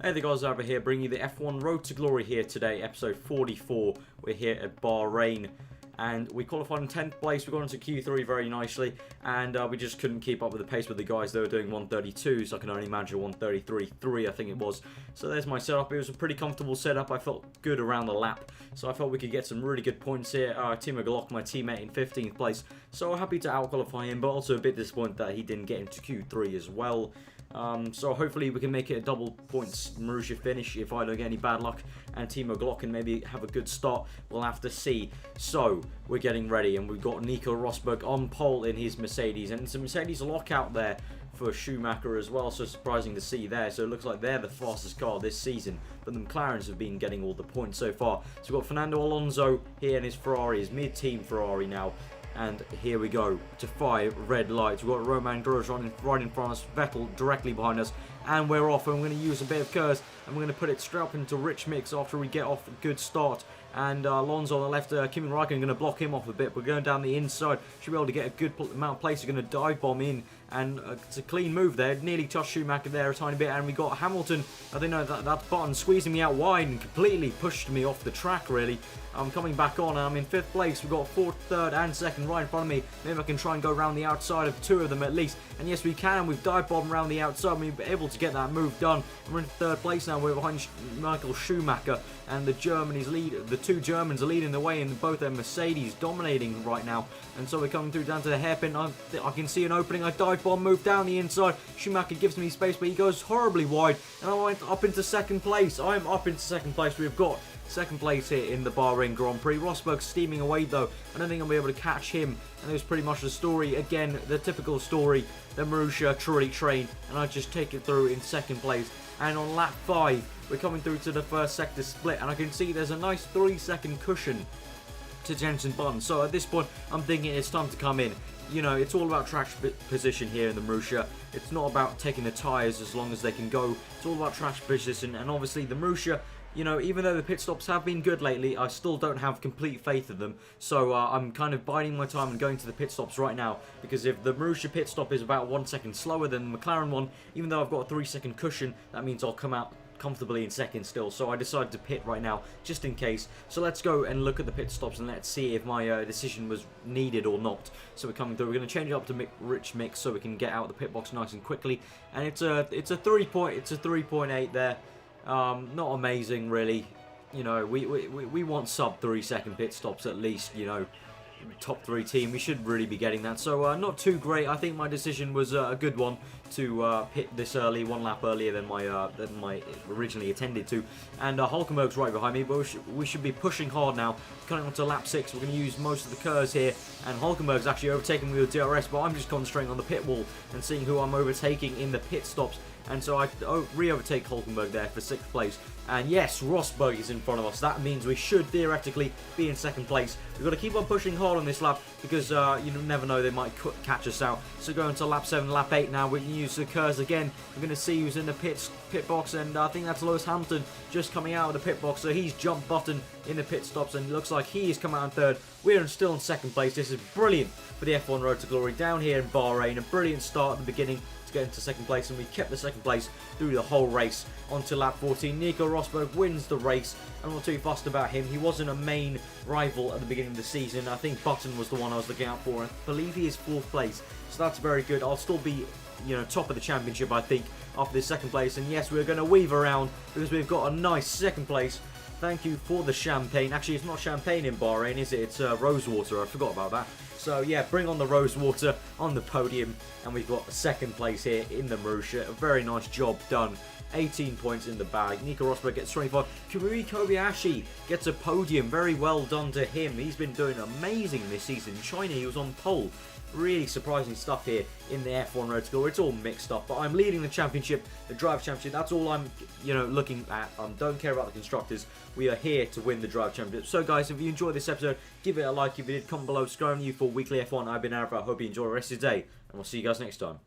Hey there guys, over here bringing you the F1 Road to Glory here today, episode 44. We're here at Bahrain and we qualified in 10th place. We got into Q3 very nicely and we just couldn't keep up with the pace with the guys. They were doing 132, so I can only imagine 133.3 I think it was. So there's my setup. It was a pretty comfortable setup. I felt good around the lap, so I felt we could get some really good points here. Timo Glock, my teammate, in 15th place, so happy to out-qualify him, but also a bit disappointed that he didn't get into Q3 as well. So hopefully we can make it a double points Marussia finish if I don't get any bad luck, and Timo Glock can maybe have a good start. We'll have to see. So we're getting ready, and we've got Nico Rosberg on pole in his Mercedes, and it's a Mercedes lockout there for Schumacher as well, so surprising to see there. So it looks like they're the fastest car this season, but the McLarens have been getting all the points so far. So we've got Fernando Alonso here in his Ferrari, his mid-team Ferrari now. And here we go to 5 red lights. We've got Roman Grosjean right in front of us, Vettel directly behind us, and we're off. And we're going to use a bit of curves, and we're going to put it straight up into rich mix after we get off a good start. And Alonso on the left, Kimi Räikkönen going to block him off a bit. We're going down the inside, should be able to get a good amount of place. We're going to dive bomb in, and it's a clean move there. Nearly touched Schumacher there a tiny bit, and we got Hamilton. I don't know, that button squeezing me out wide and completely pushed me off the track really. I'm coming back on, and I'm in 5th place. We've got 4th, 3rd and 2nd right in front of me. Maybe I can try and go around the outside of 2 of them at least. And yes, we can. We've dive bombed around the outside. We've been able to get that move done. And we're in 3rd place now. We're behind Michael Schumacher, and the 2 Germans are leading the way in both their Mercedes, dominating right now. And so we're coming through down to the hairpin. I can see an opening. I dive bomb, move down the inside. Schumacher gives me space, but he goes horribly wide. And I went up into 2nd place. I'm up into 2nd place. We've got 2nd place here in the Bahrain Grand Prix. Rosberg's steaming away though. I don't think I'll be able to catch him. And it was pretty much the story. Again, the typical story. The Marussia truly trained, and I just take it through in 2nd place. And on lap 5, we're coming through to the first sector split, and I can see there's a nice 3-second cushion to Jenson Button. So at this point, I'm thinking it's time to come in. You know, it's all about track position here in the Marussia. It's not about taking the tyres as long as they can go. It's all about track position, and obviously the Marussia, you know, even though the pit stops have been good lately, I still don't have complete faith in them. So I'm kind of biding my time and going to the pit stops right now, because if the Marussia pit stop is about 1 second slower than the McLaren one, even though I've got a 3-second cushion, that means I'll come out comfortably in 2nd still. So I decided to pit right now just in case. So let's go and look at the pit stops and let's see if my decision was needed or not. So we're coming through. We're going to change it up to rich mix so we can get out of the pit box nice and quickly. And it's a 3.8 there. Not amazing really. You know, we want sub 3-second pit stops at least. You know, top 3 team, we should really be getting that. So not too great. I think my decision was a good one to pit this early, 1 lap earlier than my originally intended to. And Hulkenberg's right behind me, but we should be pushing hard now. Coming on to lap 6, we're going to use most of the curves here, and Hulkenberg's actually overtaking me with DRS, but I'm just concentrating on the pit wall and seeing who I'm overtaking in the pit stops. And so I re-overtake Hulkenberg there for 6th place. And yes, Rosberg is in front of us. That means we should theoretically be in 2nd place. We've got to keep on pushing hard on this lap because you never know, they might catch us out. So going to lap 7, lap 8 now, we can use the curves again. We're going to see who's in the pit box, and I think that's Lewis Hamilton just coming out of the pit box. So he's jumped Button in the pit stops, and it looks like he has come out in 3rd. We're still in 2nd place. This is brilliant for the F1 Road to Glory down here in Bahrain. A brilliant start at the beginning to get into 2nd place, and we kept the 2nd place through the whole race. On to lap 14, Nico Rosberg wins the race. I'm not too fussed about him. He wasn't a main rival at the beginning of the season. I think Button was the one I was looking out for, and I believe he is 4th place, so that's very good. I'll still be, you know, top of the championship, I think, after this 2nd place. And yes, we're going to weave around because we've got a nice 2nd place. Thank you for the champagne. Actually, it's not champagne in Bahrain, is it? It's rose water. I forgot about that. So yeah, bring on the rose water on the podium, and we've got 2nd place here in the Marussia. A very nice job done. 18 points in the bag. Nico Rosberg gets 25. Kirui Kobayashi gets a podium. Very well done to him. He's been doing amazing this season. In China, he was on pole. Really surprising stuff here in the F1 Road to Glory. It's all mixed up, but I'm leading the championship, the drive championship. That's all I'm, you know, looking at. Don't care about the constructors. We are here to win the drive championship. So guys, if you enjoyed this episode, give it a like. If you did, comment below, subscribe to you for weekly F1. I've been Arif. I hope you enjoy the rest of your day, and we'll see you guys next time.